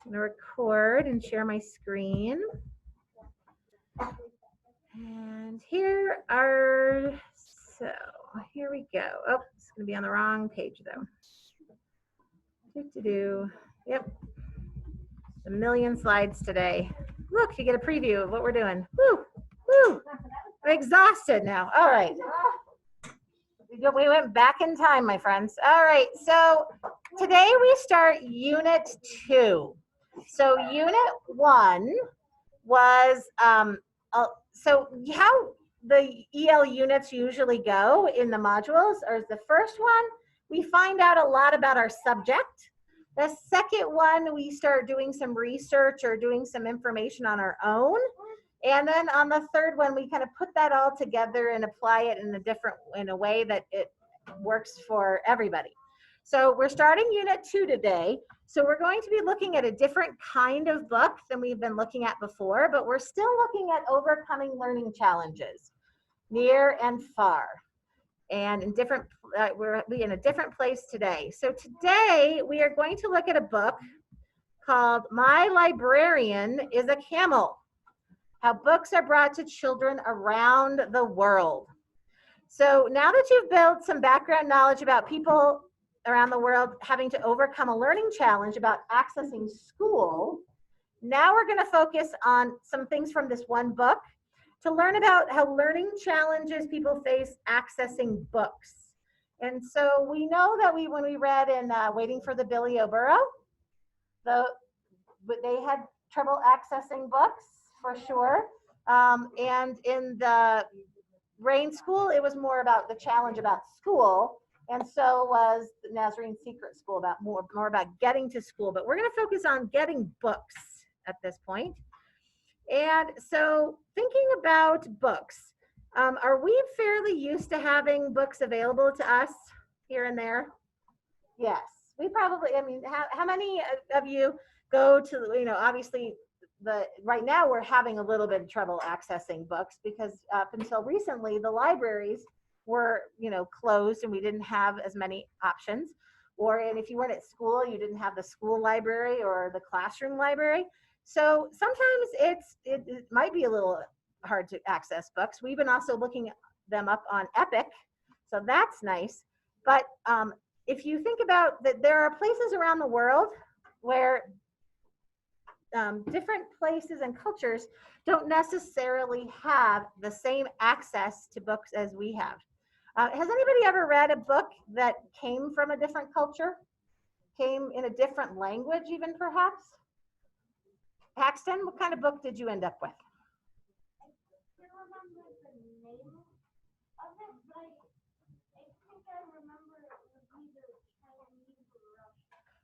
I'm going to record and share my screen. And here are, so here we go. Oh, it's going to be on the wrong page though. Yep. A million slides today. Look, you get a preview of what we're doing. Woo, woo. I'm exhausted now. All right. We went back in time, my friends. All right. So today we start Unit 2. So Unit 1 was, so how the EL units usually go in the modules, or the first one, we find out a lot about our subject. The second one, we start doing some research or doing some information on our own. And then on the third one, we kind of put that all together and apply it in a way that it works for everybody. So we're starting Unit 2 today. So we're going to be looking at a different kind of book than we've been looking at before, but we're still looking at overcoming learning challenges, near and far. And in different, we're in a different place today. So today we are going to look at a book called My Librarian is a Camel: How Books Are Brought to Children Around the World. So now that you've built some background knowledge about people around the world having to overcome a learning challenge about accessing school, now we're going to focus on some things from this one book to learn about how learning challenges people face accessing books. And so we know that when we read in Waiting for the Billy O Burro, they had trouble accessing books for sure. And in the Rain School, it was more about the challenge about school. And so was the Nazarene Secret School, about more about getting to school. But we're going to focus on getting books at this point. And so thinking about books, are we fairly used to having books available to us here and there? Yes, we probably, I mean, how many of you go to, obviously right now we're having a little bit of trouble accessing books because up until recently the libraries were, closed and we didn't have as many options. And if you weren't at school, you didn't have the school library or the classroom library. So sometimes it might be a little hard to access books. We've been also looking them up on Epic, so that's nice. But if you think about that, there are places around the world where different places and cultures don't necessarily have the same access to books as we have. Has anybody ever read a book that came from a different culture? Came in a different language even perhaps? Paxton, what kind of book did you end up with?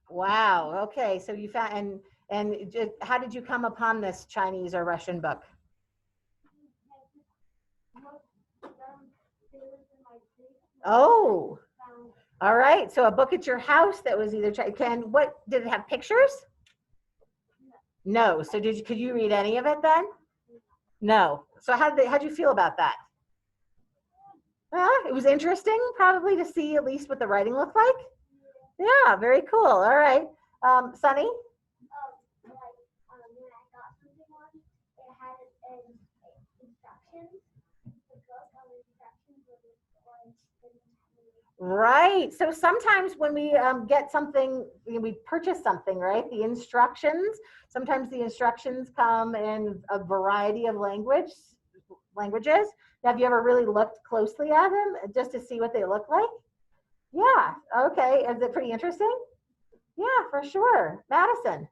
Wow. Okay. So you found, and how did you come upon this Chinese or Russian book? Oh, all right. So a book at your house that was either what did it have pictures? No. So could you read any of it then? No. So how did you feel about that? It was interesting, probably, to see at least what the writing looked like. Yeah, very cool. All right. Sunny? Right. So sometimes when we get something, we purchase something, right? The instructions, sometimes the instructions come in a variety of languages. Now, have you ever really looked closely at them just to see what they look like? Yeah. Okay. Is it pretty interesting? Yeah, for sure. Madison.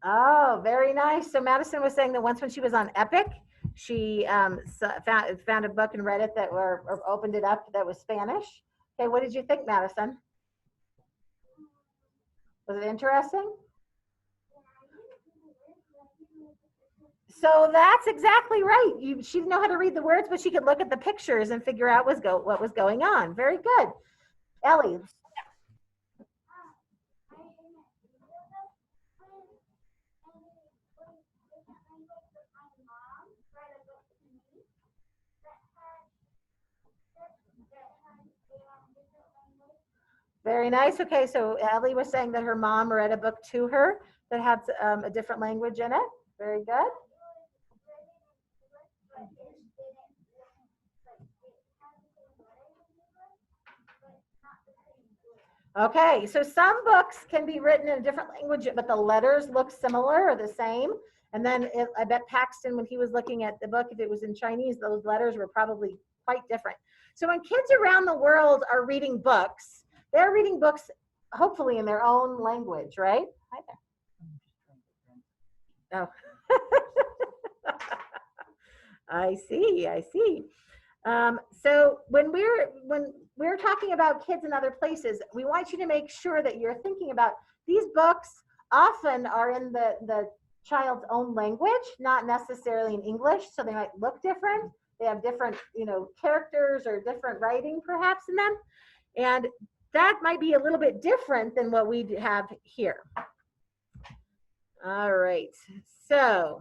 Oh, very nice. So Madison was saying that once when she was on Epic, she found a book and read it or opened it up that was Spanish. Okay, what did you think, Madison? Was it interesting? So that's exactly right. She didn't know how to read the words, but she could look at the pictures and figure out what was going on. Very good. Ellie. Very nice. Okay, so Ellie was saying that her mom read a book to her that had a different language in it. Very good. Okay, so some books can be written in a different language, but the letters look similar or the same. And then I bet Paxton, when he was looking at the book, if it was in Chinese, those letters were probably quite different. So when kids around the world are reading books, they're reading books hopefully in their own language, right? Hi there. Oh. I see, I see. So when we're talking about kids in other places, we want you to make sure that you're thinking about these books often are in the child's own language, not necessarily in English, so they might look different. They have different, characters or different writing perhaps in them. And that might be a little bit different than what we have here. All right, so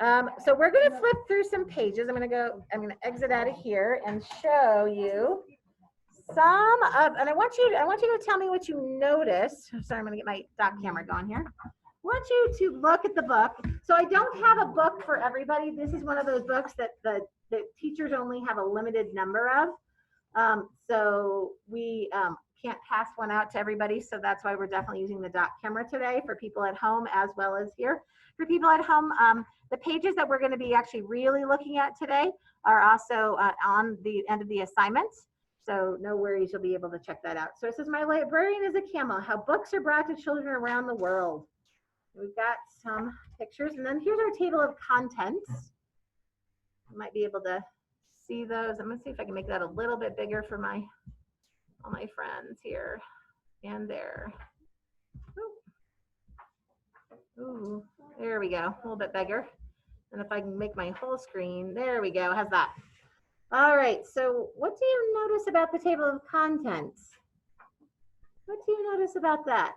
we're going to flip through some pages. I'm going to exit out of here and show you some of, and I want you to tell me what you noticed. Sorry, I'm going to get my dock camera going here. I want you to look at the book. So I don't have a book for everybody. This is one of those books that the teachers only have a limited number of. So we can't pass one out to everybody. So that's why we're definitely using the dock camera today for people at home as well as here. For people at home, the pages that we're going to be actually really looking at today are also on the end of the assignments. So no worries, you'll be able to check that out. So it says, my librarian is a camel, how books are brought to children around the world. We've got some pictures, and then here's our table of contents. You might be able to see those. I'm going to see if I can make that a little bit bigger for all my friends here and there. Ooh, there we go, a little bit bigger. And if I can make my whole screen, there we go, how's that? All right, so what do you notice about the table of contents? What do you notice about that?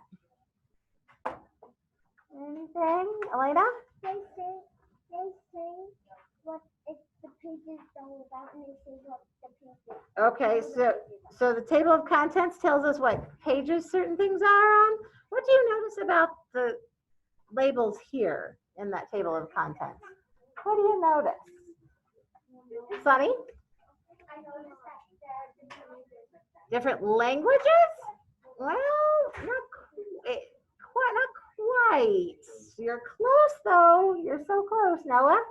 Anything, Elena? They say what the pages are about, and they say what the pages. Okay, so the table of contents tells us what pages certain things are on. What do you notice about the labels here in that table of contents? What do you notice? Sunny? I noticed that there are different languages? Well, not quite. You're close though. You're so close, Noah.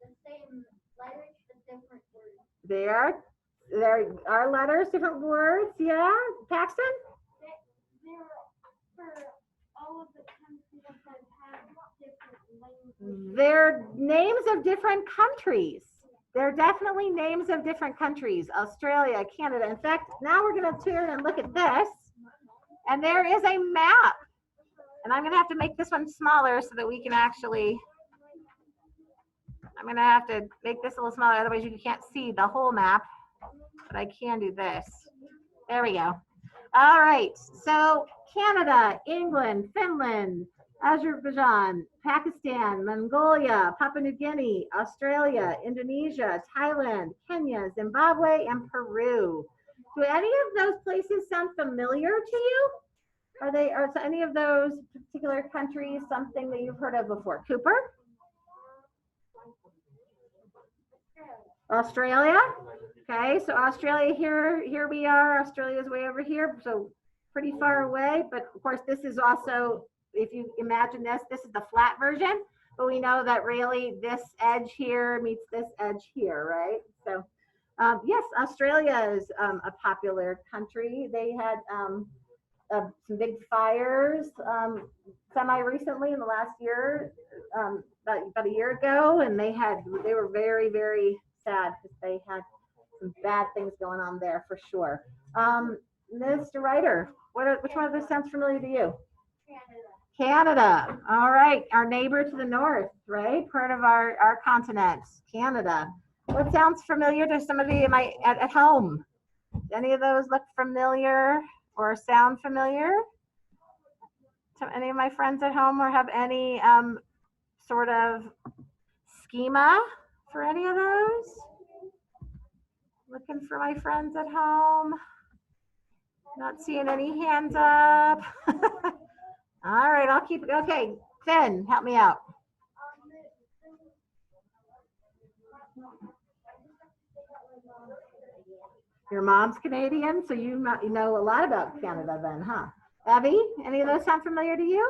the same letters but different words. There are letters, different words. Yeah, Paxton? For all of the countries that have different languages. They're names of different countries. They're definitely names of different countries. Australia, Canada. In fact, now we're going to turn and look at this. And there is a map. And I'm going to have to make this one smaller so that we can actually, I'm going to have to make this a little smaller. Otherwise you can't see the whole map. But I can do this. There we go. All right. So Canada, England, Finland, Azerbaijan, Pakistan, Mongolia, Papua New Guinea, Australia, Indonesia, Thailand, Kenya, Zimbabwe, and Peru. Do any of those places sound familiar to you? Are any of those particular countries something that you've heard of before? Cooper? Australia? Okay, so Australia, here we are. Australia's way over here, so pretty far away. But of course, this is also, if you imagine this is the flat version, but we know that really this edge here meets this edge here, right? So yes, Australia is a popular country. They had some big fires semi-recently in the last year, about a year ago, and they were very, very sad because they had some bad things going on there for sure. Mr. Ryder, which one of those sounds familiar to you? Canada. All right, our neighbor to the north, right? Part of our continent, Canada. What sounds familiar to some of you at home? Any of those look familiar or sound familiar to any of my friends at home, or have any sort of schema for any of those? Looking for my friends at home. Not seeing any hands up. All right, I'll keep it. Okay, Finn, help me out. Your mom's Canadian, so you know a lot about Canada then, huh? Abby, any of those sound familiar to you?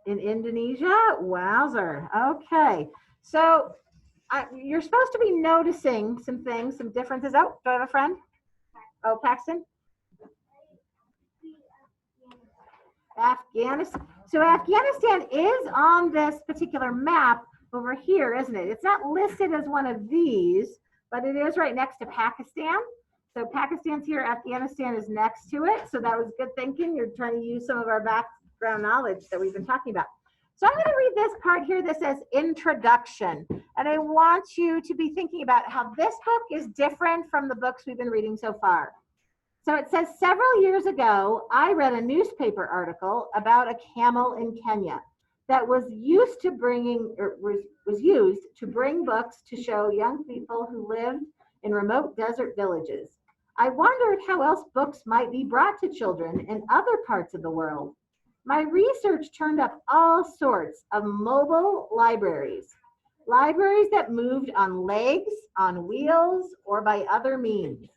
In Indonesia? Wowzer. Okay. So you're supposed to be noticing some things, some differences. Oh, do I have a friend? Oh, Paxton? Afghanistan. So Afghanistan is on this particular map over here, isn't it? It's not listed as one of these, but it is right next to Pakistan. So Pakistan's here, Afghanistan is next to it. So that was good thinking. You're trying to use some of our background knowledge that we've been talking about. So I'm going to read this part here that says introduction. And I want you to be thinking about how this book is different from the books we've been reading so far. So it says, several years ago, I read a newspaper article about a camel in Kenya that was used to bring books to show young people who lived in remote desert villages. I wondered how else books might be brought to children in other parts of the world. My research turned up all sorts of mobile libraries that moved on legs, on wheels, or by other means.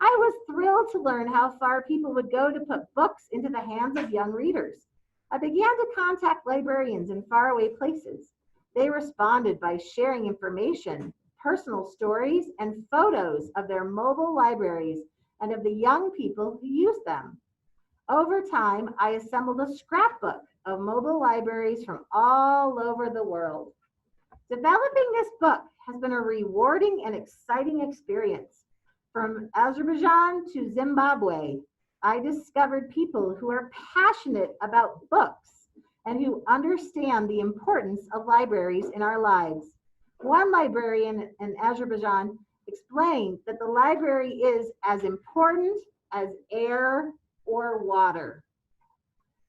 I was thrilled to learn how far people would go to put books into the hands of young readers. I began to contact librarians in faraway places. They responded by sharing information, personal stories, and photos of their mobile libraries and of the young people who use them. Over time, I assembled a scrapbook of mobile libraries from all over the world. Developing this book has been a rewarding and exciting experience. From Azerbaijan to Zimbabwe, I discovered people who are passionate about books and who understand the importance of libraries in our lives. One librarian in Azerbaijan explained that the library is as important as air or water.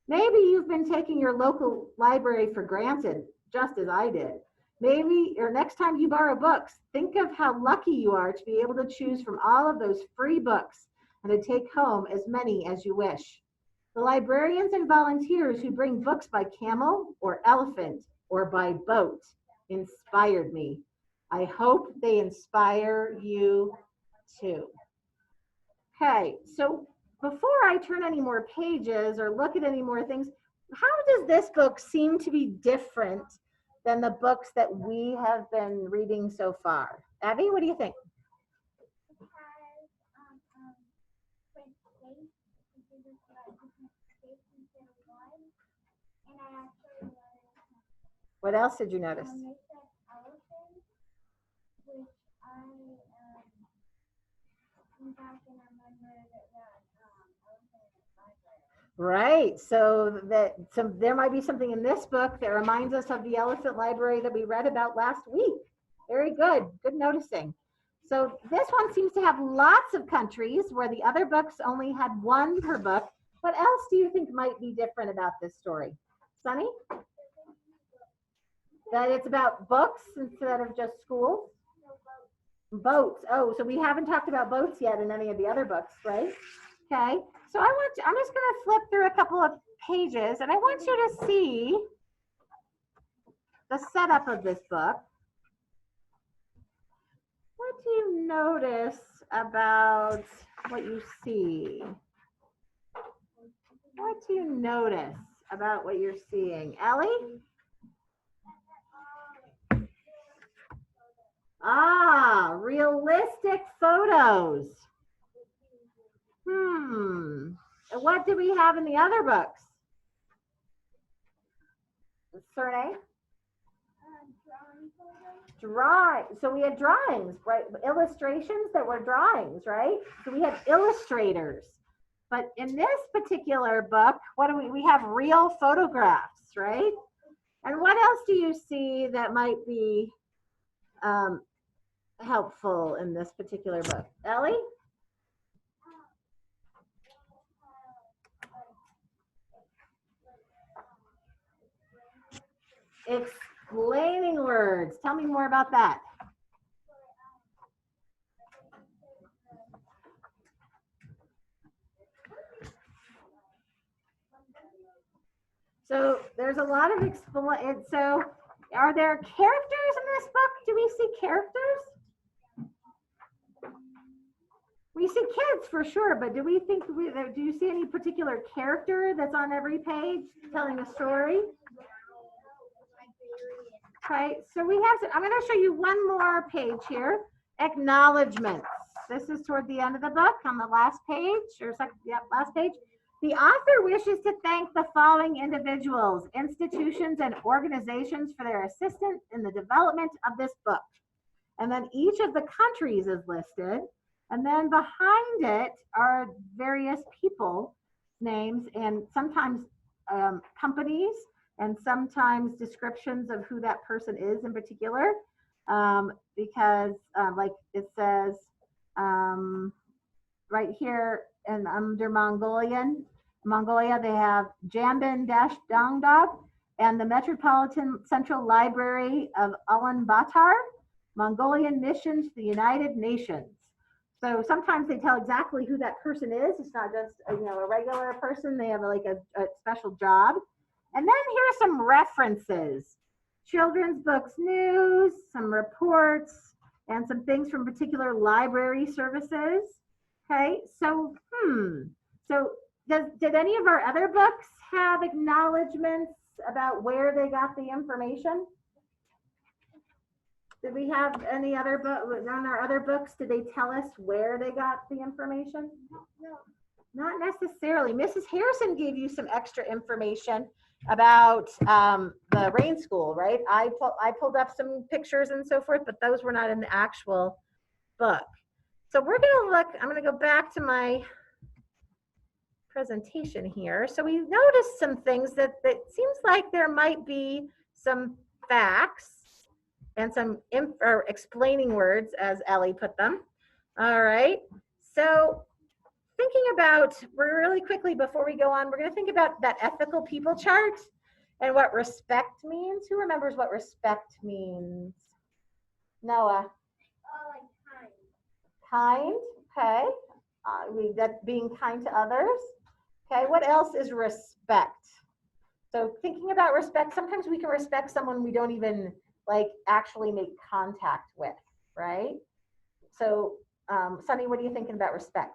Maybe you've been taking your local library for granted, just as I did. Maybe, or next time you borrow books, think of how lucky you are to be able to choose from all of those free books and to take home as many as you wish. The librarians and volunteers who bring books by camel or elephant or by boat inspired me. I hope they inspire you too. Okay, so before I turn any more pages or look at any more things, how does this book seem to be different than the books that we have been reading so far? Abby, what do you think? It has different states. It gives us different states instead of one. And I actually learned. What else did you notice? They said elephant, which I went back and remembered that elephant is library. Right. So there might be something in this book that reminds us of the elephant library that we read about last week. Very good. Good noticing. So this one seems to have lots of countries where the other books only had one per book. What else do you think might be different about this story? Sunny? That it's about books instead of just schools? Boats. Oh, so we haven't talked about boats yet in any of the other books, right? Okay. So I'm just going to flip through a couple of pages and I want you to see the setup of this book. What do you notice about what you see? What do you notice about what you're seeing? Ellie? Ah, realistic photos. And what do we have in the other books? Surname? Drawing. So we had drawings, right? Illustrations that were drawings, right? So we had illustrators. But in this particular book, what do we have real photographs, right? And what else do you see that might be helpful in this particular book? Ellie? Explaining words. Tell me more about that. So there's a lot of so are there characters in this book? Do we see characters? We see kids for sure, but do you see any particular character that's on every page telling a story? Okay, so I'm going to show you one more page here. Acknowledgements. This is toward the end of the book on the last page, last page. The author wishes to thank the following individuals, institutions, and organizations for their assistance in the development of this book. And then each of the countries is listed. And then behind it are various people names and sometimes companies and sometimes descriptions of who that person is in particular. Because like it says right here and under Mongolia, they have Jamban Dashdongdog and the Metropolitan Central Library of Ulaanbaatar, Mongolian Mission to the United Nations. So sometimes they tell exactly who that person is. It's not just a regular person. They have like a special job. And then here are some references. Children's books news, some reports, and some things from particular library services. Okay, so did any of our other books have acknowledgments about where they got the information? Did we have any other book on our other books? Did they tell us where they got the information? No. Not necessarily. Mrs. Harrison gave you some extra information about the Rain School, right? I pulled up some pictures and so forth, but those were not in the actual book. So we're going to look, I'm going to go back to my presentation here. So we noticed some things that seems like there might be some facts and some explaining words, as Ellie put them. All right. So thinking about, really quickly before we go on, we're going to think about that ethical people chart and what respect means. Who remembers what respect means? Noah. Kind. Okay. That being kind to others. Okay. What else is respect? So thinking about respect, sometimes we can respect someone we don't even actually make contact with, right? So, Sunny, what are you thinking about respect?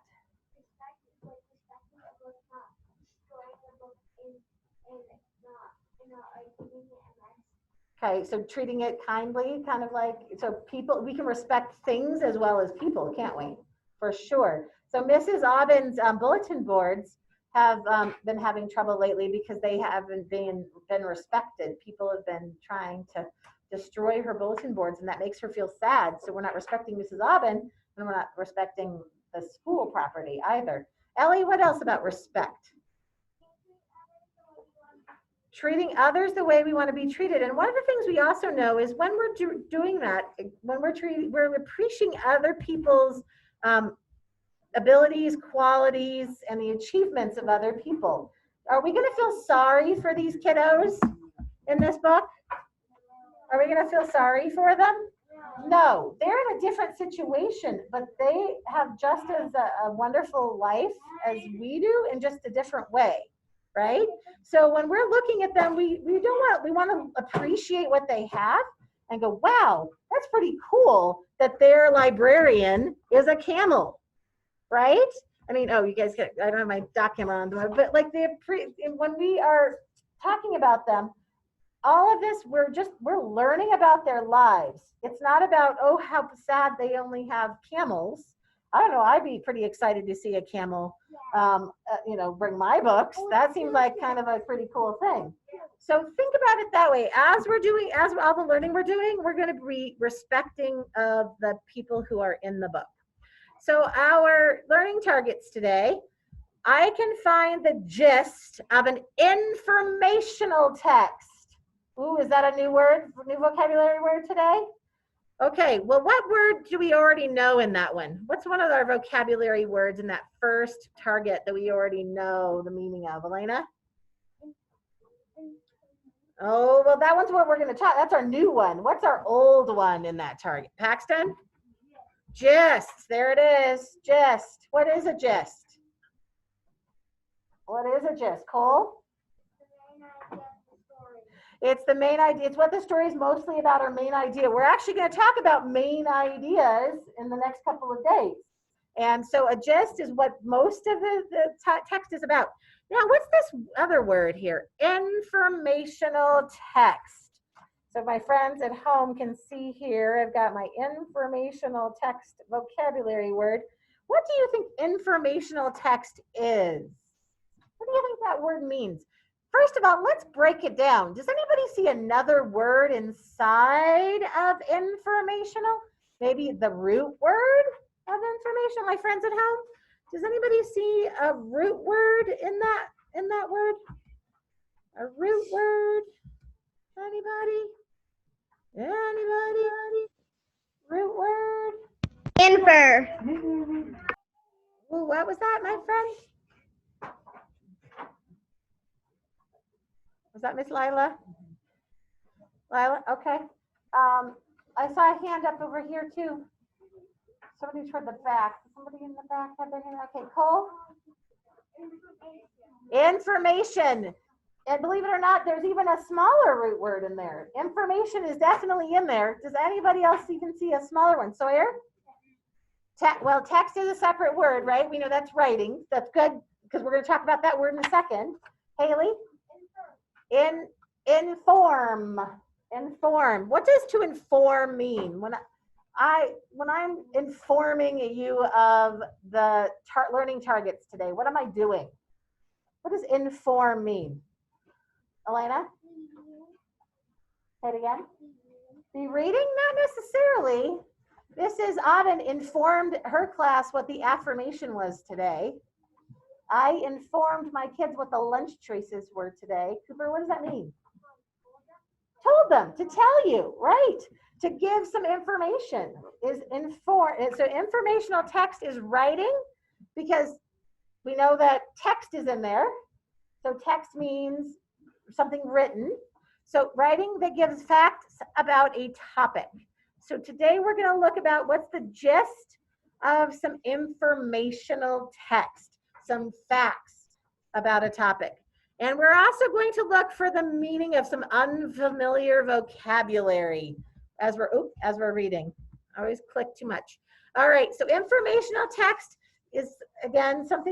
Okay, so treating it kindly, kind of like, so people, we can respect things as well as people, can't we? For sure. So Mrs. Aubin's bulletin boards have been having trouble lately because they haven't been respected. People have been trying to destroy her bulletin boards, and that makes her feel sad. So we're not respecting Mrs. Aubin, and we're not respecting the school property either. Ellie, what else about respect? Treating others the way we want to be treated. And one of the things we also know is when we're doing that, when we're appreciating other people's abilities, qualities, and the achievements of other people. Are we going to feel sorry for these kiddos in this book? Are we going to feel sorry for them? No, they're in a different situation, but they have just as a wonderful life as we do in just a different way, right? So when we're looking at them, we want to appreciate what they have and go, wow, that's pretty cool that their librarian is a camel, right? I mean, oh, you guys get, I don't have my doc camera on, but like when we are talking about them, all of this, we're learning about their lives. It's not about, oh, how sad they only have camels. I don't know, I'd be pretty excited to see a camel, bring my books. That seems like kind of a pretty cool thing. So think about it that way. As all the learning we're doing, we're going to be respecting of the people who are in the book. So our learning targets today, I can find the gist of an informational text. Ooh, is that a new word, new vocabulary word today? Okay, well, what word do we already know in that one? What's one of our vocabulary words in that first target that we already know the meaning of, Elena? Oh, well, that one's what we're going to talk. That's our new one. What's our old one in that target? Paxton? Gist. There it is. Gist. What is a gist? What is a gist? Cole? The main idea It's the main idea. It's what the story is mostly about, our main idea. We're actually going to talk about main ideas in the next couple of days. And so a gist is what most of the text is about. Now, what's this other word here? Informational text. So my friends at home can see here, I've got my informational text vocabulary word. What do you think informational text is? What do you think that word means? First of all, let's break it down. Does anybody see another word inside of informational? Maybe the root word of information, my friends at home? Does anybody see a root word in that word? A root word? Anybody? Anybody? Root word? Infer. Ooh, what was that, my friend? Was that Miss Lila? Lila, okay. I saw a hand up over here too. Somebody toward the back. Somebody in the back had their hand. Okay, Cole? Information. And believe it or not, there's even a smaller root word in there. Information is definitely in there. Does anybody else even see a smaller one? Sawyer? Well, text is a separate word, right? We know that's writing. That's good because we're going to talk about that word in a second. Haley? Inform. Inform. What does to inform mean? When I'm informing you of the learning targets today, what am I doing? What does inform mean? Elena? Say it again. Be reading? Not necessarily. This is Auden informed her class what the affirmation was today. I informed my kids what the lunch choices were today. Cooper, what does that mean? Told them to tell you, right? To give some information is inform. So informational text is writing because we know that text is in there. So text means something written. So writing that gives facts about a topic. So today we're going to look about what's the gist of some informational text, some facts about a topic. And we're also going to look for the meaning of some unfamiliar vocabulary as we're reading. I always click too much. All right, so informational text is, again, some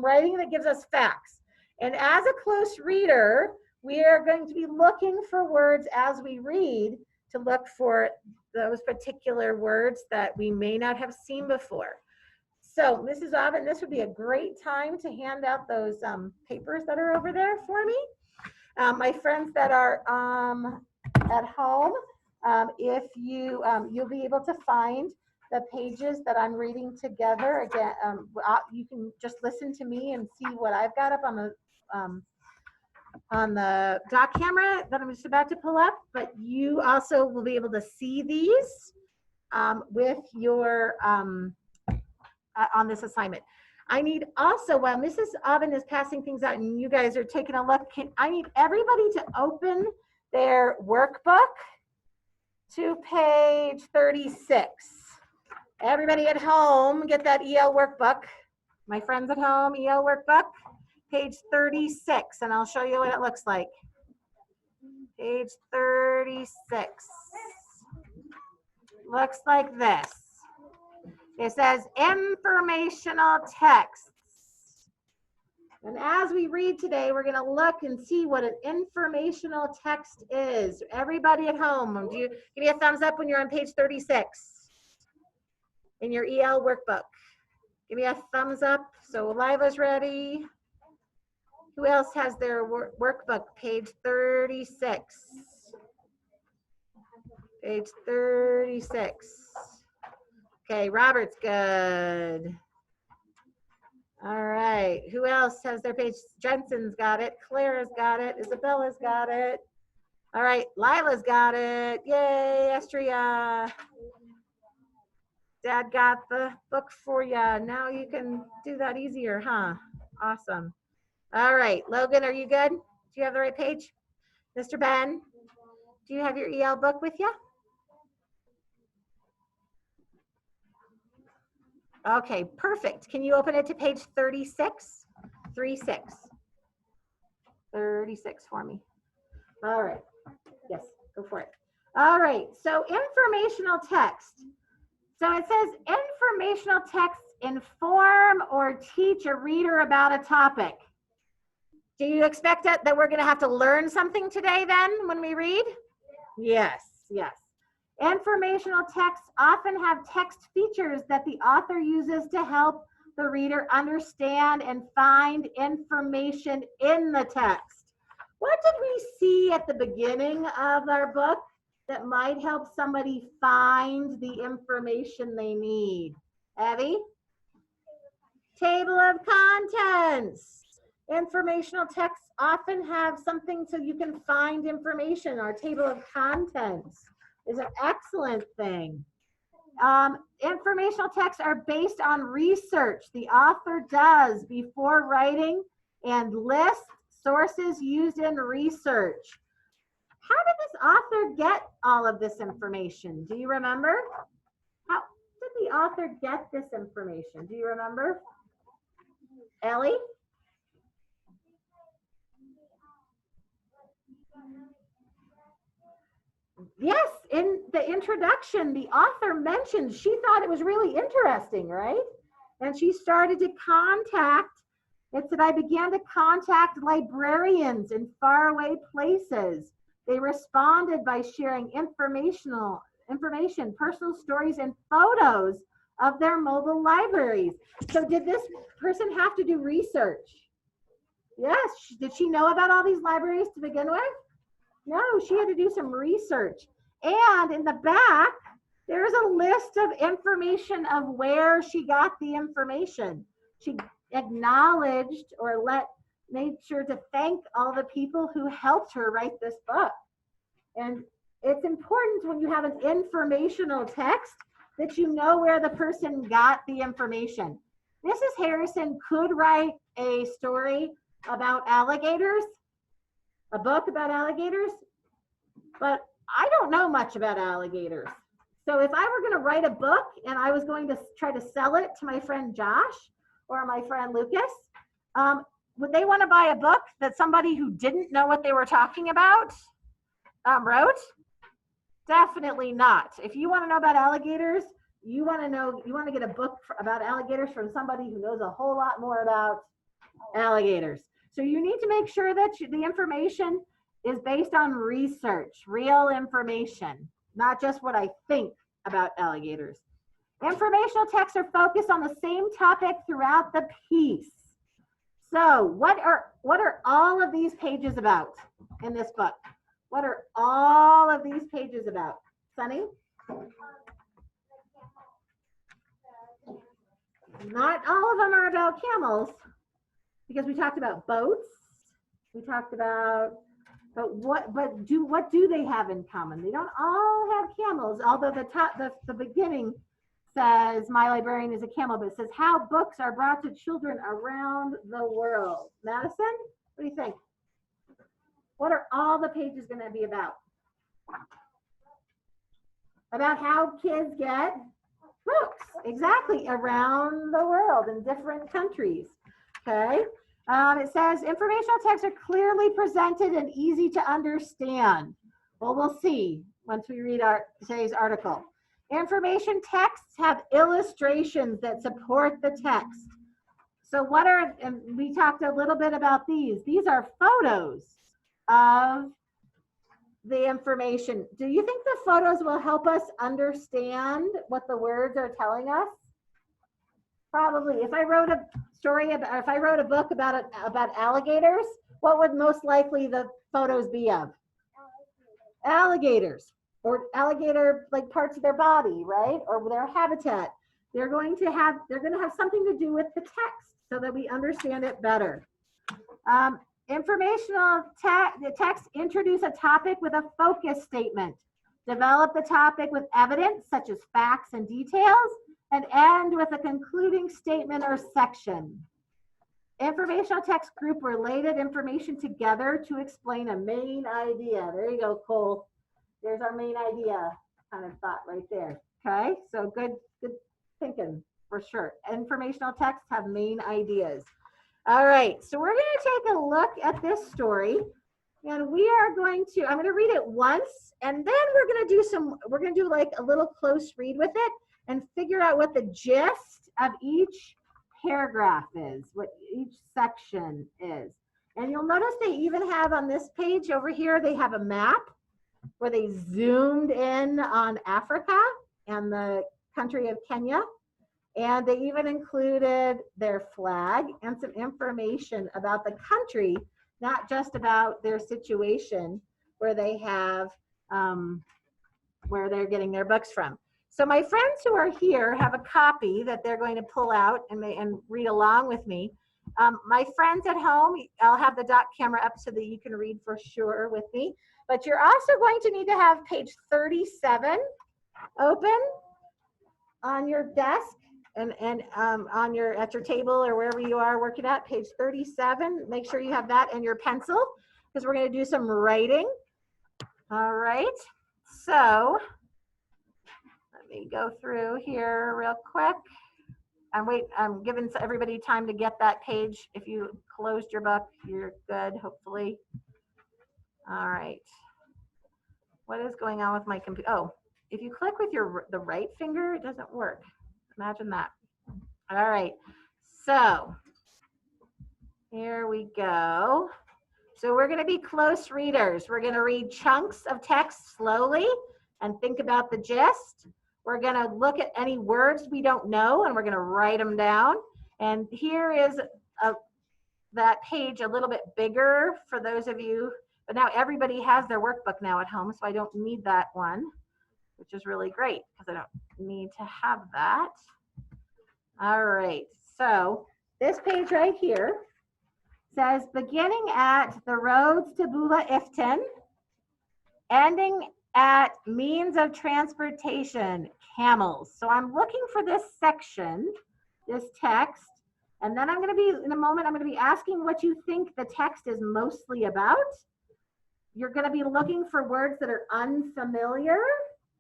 writing that gives us facts. And as a close reader, we are going to be looking for words as we read to look for those particular words that we may not have seen before. So, Mrs. Auden, this would be a great time to hand out those papers that are over there for me. My friends that are at home, if you'll be able to find the pages that I'm reading together. Again, you can just listen to me and see what I've got up on the dock camera that I'm just about to pull up, but you also will be able to see these with your on this assignment. I need also, while Mrs. Auden is passing things out and you guys are taking a look, I need everybody to open their workbook to page 36. Everybody at home, get that EL workbook. My friends at home, EL workbook, page 36, and I'll show you what it looks like. Page 36. Looks like this. It says informational texts. And as we read today, we're going to look and see what an informational text is. Everybody at home, give me a thumbs up when you're on page 36 in your EL workbook. Give me a thumbs up. So Lila's ready. Who else has their workbook? Page 36. Page 36. Okay, Robert's good. All right, who else has their page? Jensen's got it. Clara's got it. Isabella's got it. All right, Lila's got it. Yay, Estria. Dad got the book for you. Now you can do that easier, huh? Awesome. All right, Logan, are you good? Do you have the right page? Mr. Ben, do you have your EL book with you? Okay, perfect. Can you open it to page 36? 36. 36 for me. All right. Yes, go for it. All right. So informational text. So it says informational texts inform or teach a reader about a topic. Do you expect that we're going to have to learn something today then when we read? Yes, yes. Informational texts often have text features that the author uses to help the reader understand and find information in the text. What did we see at the beginning of our book that might help somebody find the information they need? Abby? Table of contents. Informational texts often have something so you can find information. Our table of contents is an excellent thing. Informational texts are based on research the author does before writing and lists sources used in research. How did this author get all of this information? Do you remember? How did the author get this information? Do you remember? Ellie? Yes, in the introduction, the author mentioned she thought it was really interesting, right? And she started to contact, it said, I began to contact librarians in faraway places. They responded by sharing information, personal stories, and photos of their mobile libraries. So did this person have to do research? Yes. Did she know about all these libraries to begin with? No, she had to do some research. And in the back, there's a list of information of where she got the information. She acknowledged or made sure to thank all the people who helped her write this book. And it's important when you have an informational text that you know where the person got the information. Mrs. Harrison could write a story about alligators, a book about alligators, but I don't know much about alligators. So if I were going to write a book and I was going to try to sell it to my friend Josh or my friend Lucas, would they want to buy a book that somebody who didn't know what they were talking about wrote? Definitely not. If you want to know about alligators, you want to get a book about alligators from somebody who knows a whole lot more about alligators. So you need to make sure that the information is based on research, real information, not just what I think about alligators. Informational texts are focused on the same topic throughout the piece. So what are all of these pages about in this book? What are all of these pages about? Sunny? Not all of them are about camels, because we talked about boats. We talked about, what do they have in common? They don't all have camels, although the beginning says my librarian is a camel, but it says how books are brought to children around the world. Madison, what do you think? What are all the pages going to be about? About how kids get books, exactly, around the world in different countries. Okay. It says informational texts are clearly presented and easy to understand. Well, we'll see once we read today's article. Information texts have illustrations that support the text. So and we talked a little bit about these. These are photos of the information. Do you think the photos will help us understand what the words are telling us? Probably. If I wrote a book about alligators, what would most likely the photos be of? Alligators, or alligator like parts of their body, right? Or their habitat. They're going to have something to do with the text so that we understand it better. Informational text introduce a topic with a focus statement. Develop the topic with evidence such as facts and details, and end with a concluding statement or section. Informational text group related information together to explain a main idea. There you go, Cole. There's our main idea kind of thought right there. Okay, so good thinking for sure. Informational texts have main ideas. All right, so we're going to take a look at this story. And we are going to, I'm going to read it once, and then we're going to do like a little close read with it and figure out what the gist of each paragraph is, what each section is. And you'll notice they even have on this page over here, they have a map where they zoomed in on Africa and the country of Kenya. And they even included their flag and some information about the country, not just about their situation where they have, where they're getting their books from. So my friends who are here have a copy that they're going to pull out and read along with me. My friends at home, I'll have the doc camera up so that you can read for sure with me. But you're also going to need to have page 37 open on your desk and on your at your table or wherever you are working at. Page 37. Make sure you have that and your pencil because we're going to do some writing. All right. So let me go through here real quick. I'm giving everybody time to get that page. If you closed your book, you're good, hopefully. All right. What is going on with my computer? Oh, if you click with the right finger, it doesn't work. Imagine that. All right. So here we go. So we're going to be close readers. We're going to read chunks of text slowly and think about the gist. We're going to look at any words we don't know and we're going to write them down. And here is that page a little bit bigger for those of you, but now everybody has their workbook now at home, so I don't need that one, which is really great because I don't need to have that. All right, so this page right here says beginning at the roads to Bula Iftin, ending at means of transportation, camels. So I'm looking for this section, this text, and then I'm going to be, in a moment, I'm going to be asking what you think the text is mostly about. You're going to be looking for words that are unfamiliar,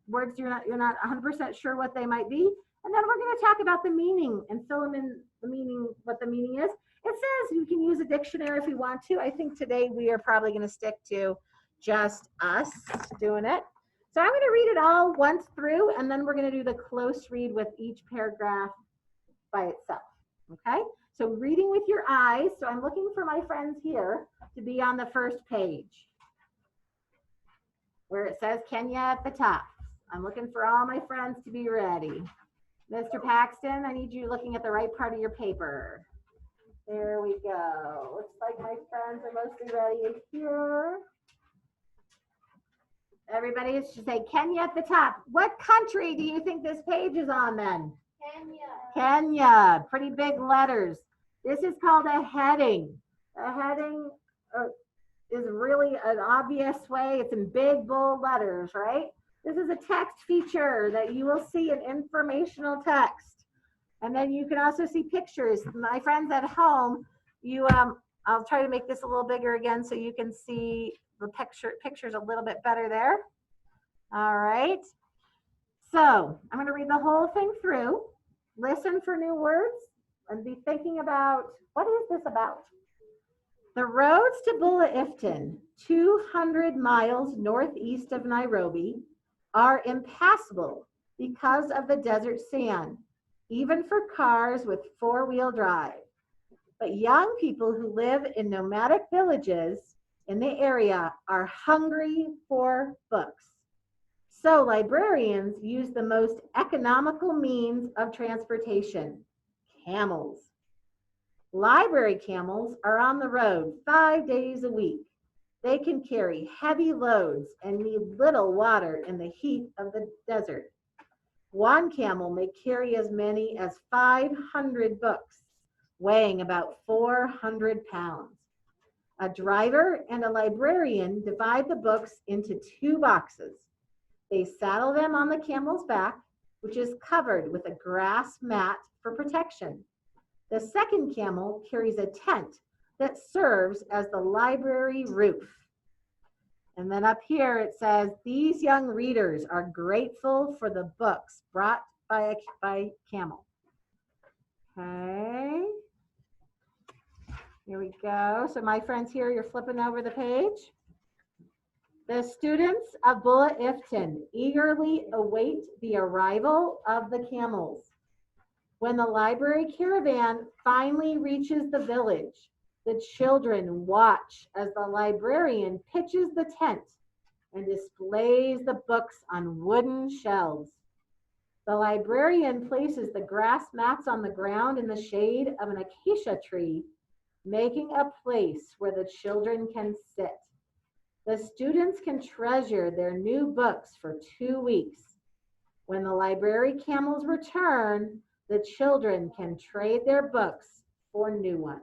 words you're not 100% sure what they might be. And then we're going to talk about the meaning and fill them in the meaning, what the meaning is. It says you can use a dictionary if you want to. I think today we are probably going to stick to just us doing it. So I'm going to read it all once through, and then we're going to do the close read with each paragraph by itself. Okay, so reading with your eyes. So I'm looking for my friends here to be on the first page where it says Kenya at the top. I'm looking for all my friends to be ready. Mr. Paxton, I need you looking at the right part of your paper. There we go. Looks like my friends are mostly ready here. Everybody should say Kenya at the top. What country do you think this page is on then? Kenya. Kenya, pretty big letters. This is called a heading. A heading is really an obvious way. It's in big, bold letters, right? This is a text feature that you will see in informational text. And then you can also see pictures. My friends at home, I'll try to make this a little bigger again so you can see the pictures a little bit better there. All right. So I'm going to read the whole thing through. Listen for new words and be thinking about, what is this about? The roads to Bula Iftin, 200 miles northeast of Nairobi, are impassable because of the desert sand, even for cars with four-wheel drive. But young people who live in nomadic villages in the area are hungry for books. So librarians use the most economical means of transportation, camels. Library camels are on the road 5 days a week. They can carry heavy loads and need little water in the heat of the desert. One camel may carry as many as 500 books, weighing about 400 pounds. A driver and a librarian divide the books into 2 boxes. They saddle them on the camel's back, which is covered with a grass mat for protection. The second camel carries a tent that serves as the library roof. And then up here it says, these young readers are grateful for the books brought by camel. Okay. Here we go. So my friends here, you're flipping over the page. The students of Bula Iftin eagerly await the arrival of the camels. When the library caravan finally reaches the village, the children watch as the librarian pitches the tent and displays the books on wooden shelves. The librarian places the grass mats on the ground in the shade of an acacia tree, making a place where the children can sit. The students can treasure their new books for 2 weeks. When the library camels return, the children can trade their books for new ones.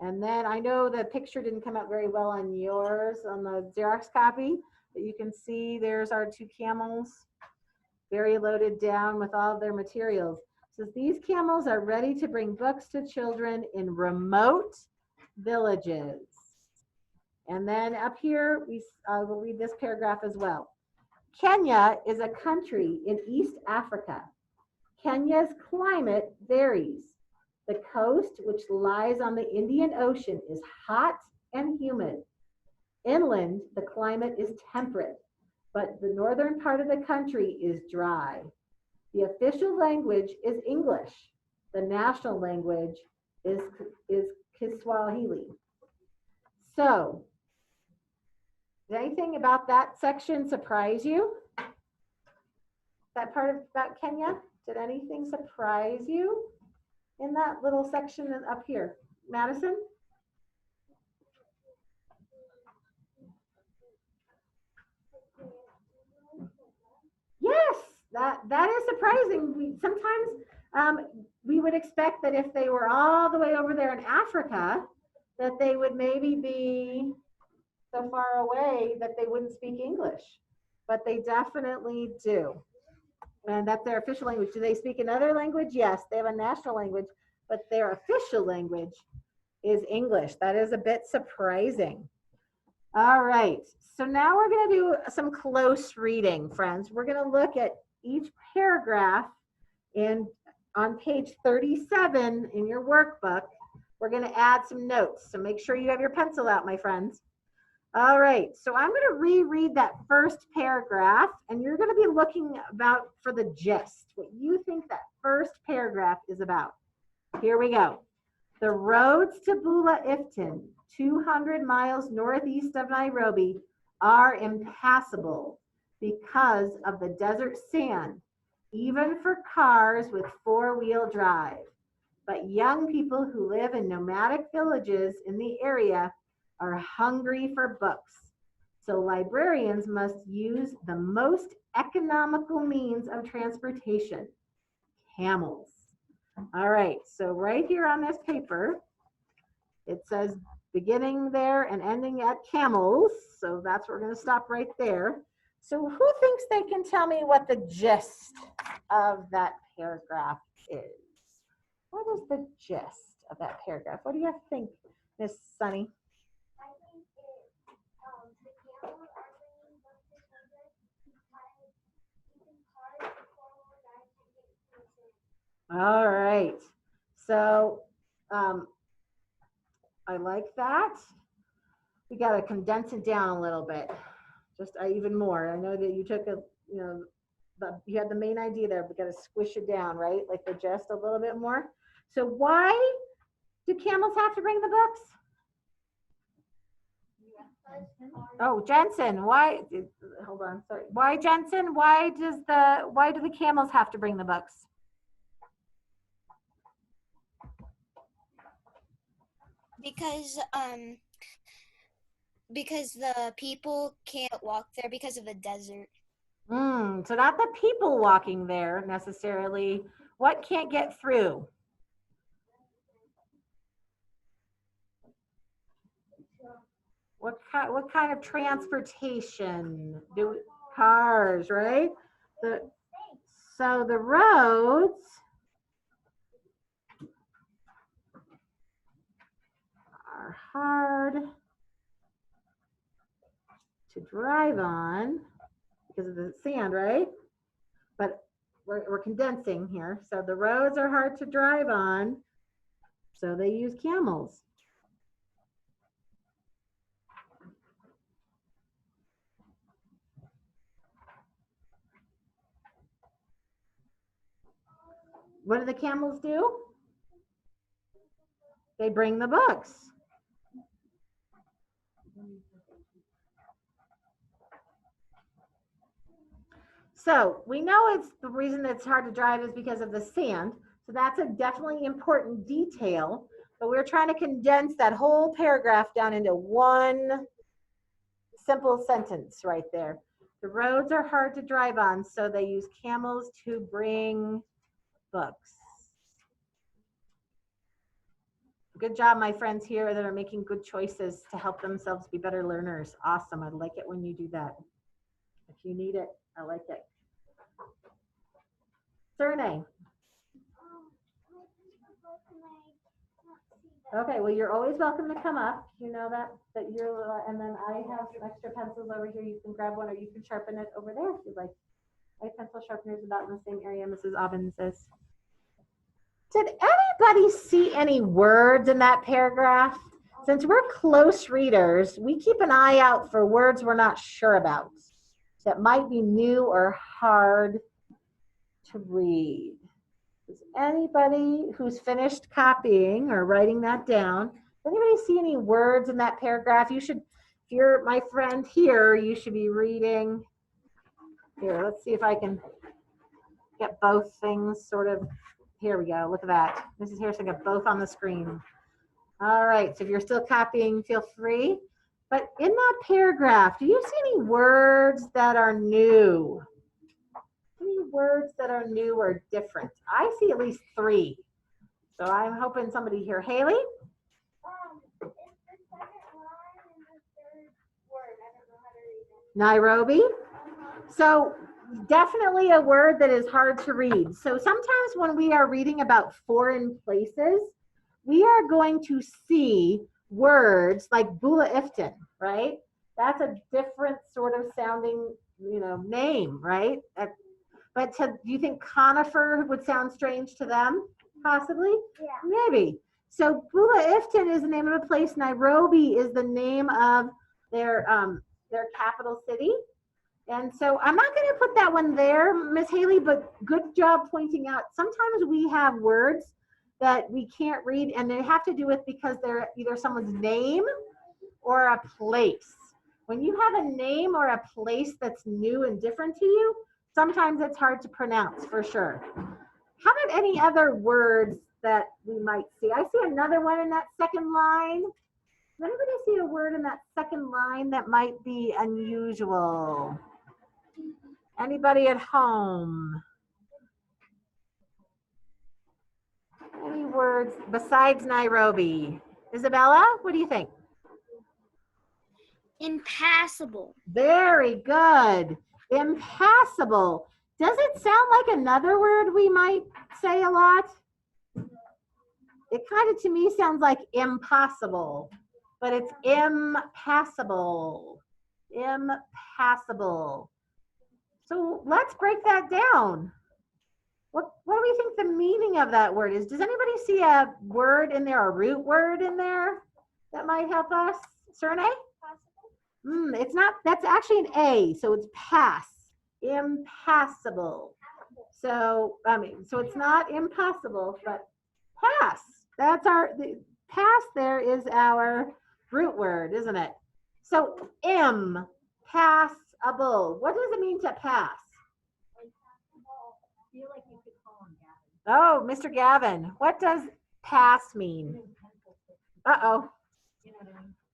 And then I know the picture didn't come out very well on yours, on the Xerox copy, but you can see there's our 2 camels, very loaded down with all of their materials. So these camels are ready to bring books to children in remote villages. And then up here, we'll read this paragraph as well. Kenya is a country in East Africa. Kenya's climate varies. The coast, which lies on the Indian Ocean, is hot and humid. Inland, the climate is temperate, but the northern part of the country is dry. The official language is English. The national language is Kiswahili. So, did anything about that section surprise you? That part about Kenya? Did anything surprise you in that little section up here? Madison? Yes, that is surprising. Sometimes we would expect that if they were all the way over there in Africa, that they would maybe be so far away that they wouldn't speak English, but they definitely do. And that's their official language. Do they speak another language? Yes, they have a national language, but their official language is English. That is a bit surprising. All right, so now we're going to do some close reading, friends. We're going to look at each paragraph on page 37 in your workbook. We're going to add some notes, so make sure you have your pencil out, my friends. All right, so I'm going to reread that first paragraph, and you're going to be looking for the gist, what you think that first paragraph is about. Here we go. The roads to Bula Iftin, 200 miles northeast of Nairobi, are impassable because of the desert sand, even for cars with four-wheel drive. But young people who live in nomadic villages in the area are hungry for books. So librarians must use the most economical means of transportation, camels. All right, so right here on this paper, it says beginning there and ending at camels. So that's where we're going to stop right there. So who thinks they can tell me what the gist of that paragraph is? What is the gist of that paragraph? What do you think, Miss Sunny? I think the camels are bringing books to children because using cars or four-wheel drive can get too soon. All right. So I like that. We got to condense it down a little bit, just even more. I know that you took you had the main idea there, but got to squish it down, right? Like the gist a little bit more. So why do camels have to bring the books? Oh, Jensen, why? Hold on, sorry. Why, Jensen? Why do the camels have to bring the books? Because the people can't walk there because of the desert. So not the people walking there necessarily. What can't get through? What kind of transportation? Cars, right? So the roads are hard to drive on because of the sand, right? But we're condensing here. So the roads are hard to drive on, so they use camels. What do the camels do? They bring the books. So we know it's the reason it's hard to drive is because of the sand. So that's a definitely important detail. But we're trying to condense that whole paragraph down into one simple sentence right there. The roads are hard to drive on, so they use camels to bring books. Good job, my friends here that are making good choices to help themselves be better learners. Awesome. I like it when you do that. If you need it, I like it. Surname. Okay, well, you're always welcome to come up. You know that you're, and then I have some extra pencils over here. You can grab one or you can sharpen it over there if you'd like. My pencil sharpener is about in the same area Mrs. Obbins is. Did anybody see any words in that paragraph? Since we're close readers, we keep an eye out for words we're not sure about that might be new or hard to read. Does anybody who's finished copying or writing that down, does anybody see any words in that paragraph? You should, if you're my friend here, you should be reading. Here, let's see if I can get both things sort of. Here we go. Look at that. Mrs. Harrison got both on the screen. All right. So if you're still copying, feel free. But in that paragraph, do you see any words that are new? Any words that are new or different? I see at least 3. So I'm hoping somebody here. Haley? It's the second line and the third word. I don't know how to read it. Nairobi. So definitely a word that is hard to read. So sometimes when we are reading about foreign places, we are going to see words like Bula Iftin, right? That's a different sort of sounding, name, right? But do you think conifer would sound strange to them? Possibly? Yeah. Maybe. So Bula Iftin is the name of a place. Nairobi is the name of their capital city. And so I'm not going to put that one there, Miss Haley, but good job pointing out. Sometimes we have words that we can't read, and they have to do with because they're either someone's name or a place. When you have a name or a place that's new and different to you, sometimes it's hard to pronounce for sure. How about any other words that we might see? I see another one in that second line. Does anybody see a word in that second line that might be unusual? Anybody at home? Any words besides Nairobi? Isabella, what do you think? Impassable. Very good. Impassable. Does it sound like another word we might say a lot? It kind of to me sounds like impossible, but it's impassable. Impassable. So let's break that down. What do we think the meaning of that word is? Does anybody see a word in there, a root word in there that might help us? Surname? It's not, that's actually an A, so it's pass. Impassable. So, so it's not impossible, but pass. That's pass there is our root word, isn't it? So, impassable. What does it mean to pass? Oh, Mr. Gavin, what does pass mean? Uh-oh.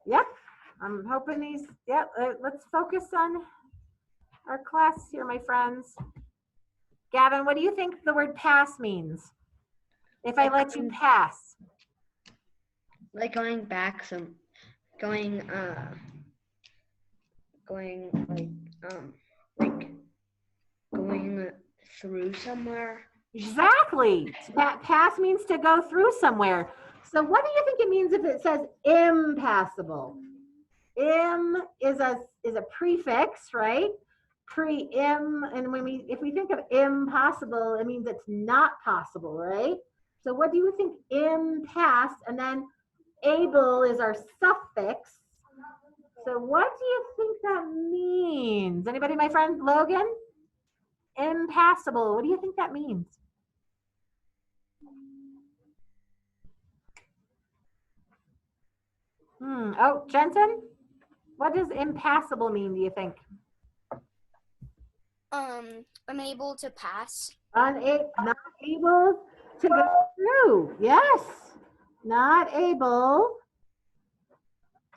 Yep, I'm hoping let's focus on our class here, my friends. Gavin, what do you think the word pass means? If I let you pass. Like going back going through somewhere. Exactly. Pass means to go through somewhere. So what do you think it means if it says impassable? Im is a prefix, right? Pre-im, and if we think of impossible, it means it's not possible, right? So what do you think impass, and then able is our suffix. So what do you think that means? Anybody, my friend Logan? Impassable. What do you think that means? Oh, Jensen, what does impassable mean, do you think? Unable to pass. Not able to go through. Yes. Not able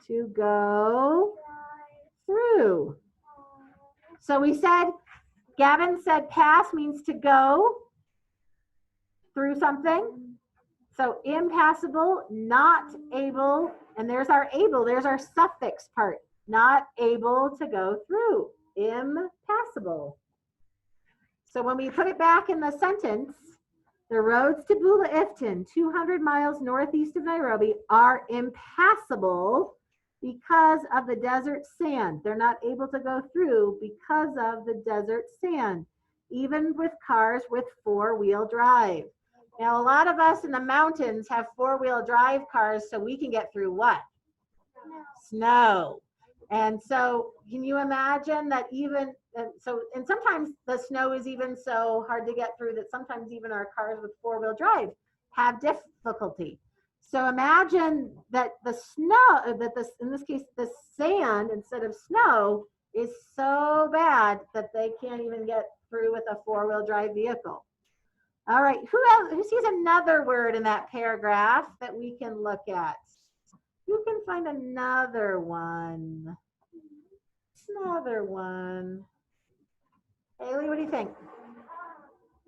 to go through. So we said, Gavin said pass means to go through something. So impassable, not able, and there's our able, there's our suffix part. Not able to go through. Impassable. So when we put it back in the sentence, the roads to Bula Ifton, 200 miles northeast of Nairobi, are impassable because of the desert sand. They're not able to go through because of the desert sand, even with cars with four-wheel drive. Now, a lot of us in the mountains have four-wheel drive cars so we can get through what? Snow. And so can you imagine that even, and sometimes the snow is even so hard to get through that sometimes even our cars with four-wheel drive have difficulty. So imagine that the snow, in this case, the sand instead of snow is so bad that they can't even get through with a four-wheel drive vehicle. All right, who sees another word in that paragraph that we can look at? You can find another one. Another one. Haley, what do you think?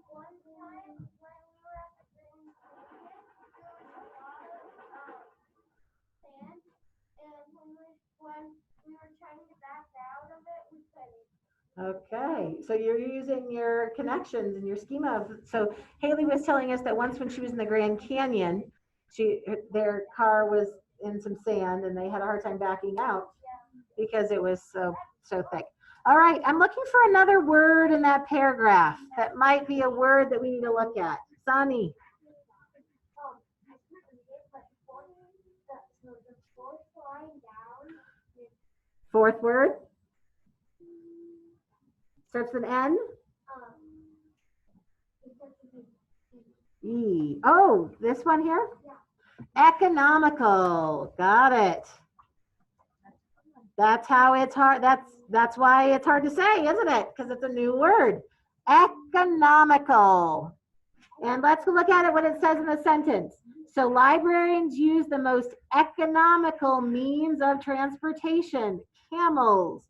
One time when we were at the Grand Canyon, there was a lot of sand, and when we were trying to back out of it, we couldn't. Okay, so you're using your connections and your schema. So Haley was telling us that once when she was in the Grand Canyon, their car was in some sand and they had a hard time backing out because it was so thick. All right, I'm looking for another word in that paragraph that might be a word that we need to look at. Sani. Fourth word. Starts with an N. E. Oh, this one here? Economical. Got it. That's how it's hard. That's why it's hard to say, isn't it? Because it's a new word. Economical. And let's look at it, what it says in the sentence. So librarians use the most economical means of transportation, camels.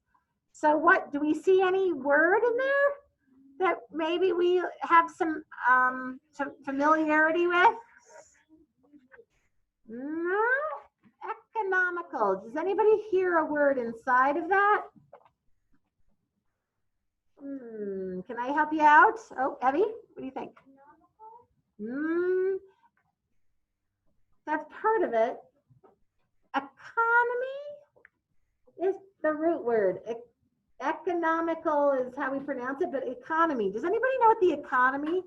So what, do we see any word in there that maybe we have some familiarity with? No? Economical. Does anybody hear a word inside of that? Can I help you out? Oh, Evie, what do you think? That's part of it. Economy is the root word. Economical is how we pronounce it, but economy. Does anybody know what the economy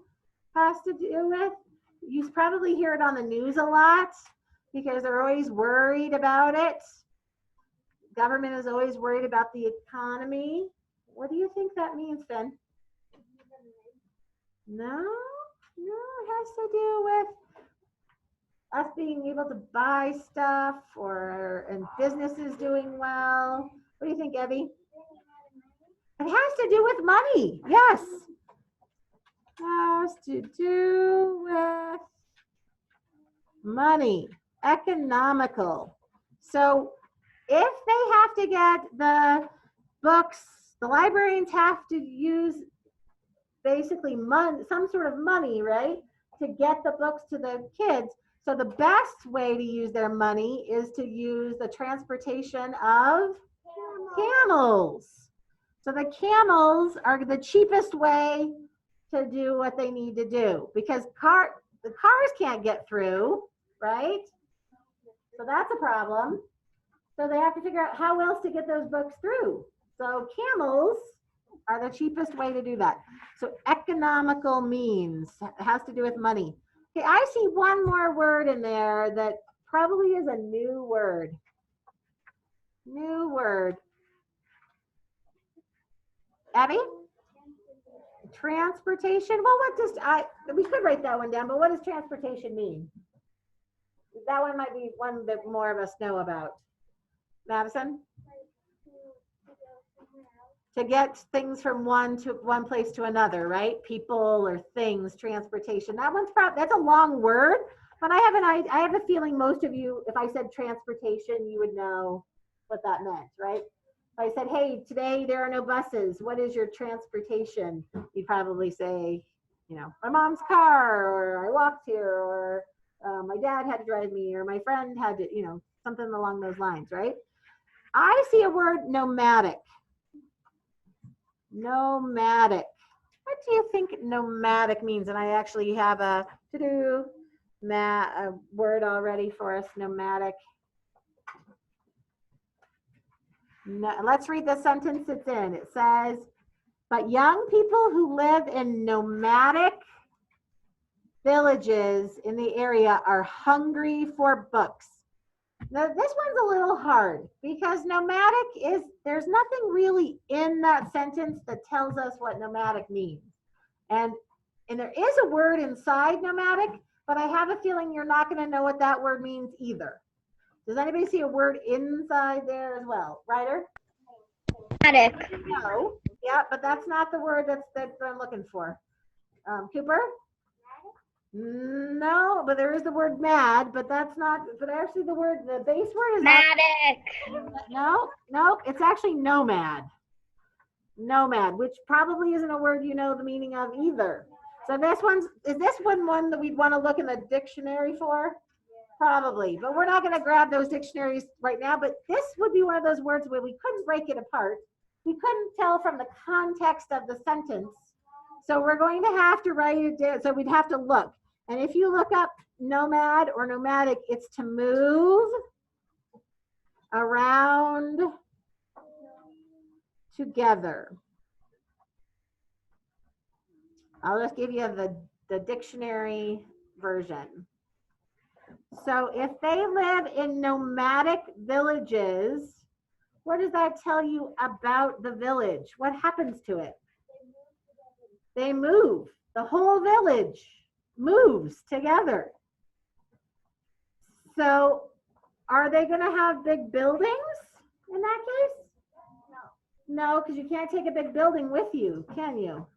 has to do with? You probably hear it on the news a lot because they're always worried about it. Government is always worried about the economy. What do you think that means, Finn? No, it has to do with us being able to buy stuff and businesses doing well. What do you think, Evie? It has to do with money. Yes. Has to do with money. Economical. So if they have to get the books, the librarians have to use basically some sort of money, right, to get the books to the kids. So the best way to use their money is to use the transportation of camels. So the camels are the cheapest way to do what they need to do because the cars can't get through, right? So that's a problem. So they have to figure out how else to get those books through. So camels are the cheapest way to do that. So economical means has to do with money. Okay, I see one more word in there that probably is a new word. New word. Abby? Transportation. Well, we could write that one down, but what does transportation mean? that one might be one that more of us know about. Madison? To get things from one place to another, right? People or things, transportation. That one's probably, that's a long word, but I have a feeling most of you, if I said transportation, you would know what that meant, right? If I said, hey, today there are no buses, what is your transportation? You'd probably say, you know, my mom's car, or I walked here, or my dad had to drive me, or my friend had to, you know, something along those lines, right? I see a word nomadic. Nomadic. What do you think nomadic means? And I actually have a word already for us, nomadic. No, let's read the sentence it's in. It says, but young people who live in nomadic villages in the area are hungry for books. Now, this one's a little hard because nomadic is, there's nothing really in that sentence that tells us what nomadic means. And there is a word inside nomadic, but I have a feeling you're not going to know what that word means either. Does anybody see a word inside there as well? Ryder? Nomadic. No. Yeah, but that's not the word that I'm looking for. Cooper? No, but there is the word mad, but that's not, but actually the base word is Nomadic. No, it's actually nomad. Nomad, which probably isn't a word you know the meaning of either. So is this one that we'd want to look in the dictionary for? Probably, but we're not going to grab those dictionaries right now, but this would be one of those words where we couldn't break it apart. We couldn't tell from the context of the sentence. So we're going to have to write it down. So we'd have to look. And if you look up nomad or nomadic, it's to move around together. I'll just give you the dictionary version. So if they live in nomadic villages, what does that tell you about the village? What happens to it? They move. The whole village moves together. So are they going to have big buildings in that case? No, because you can't take a big building with you, can you?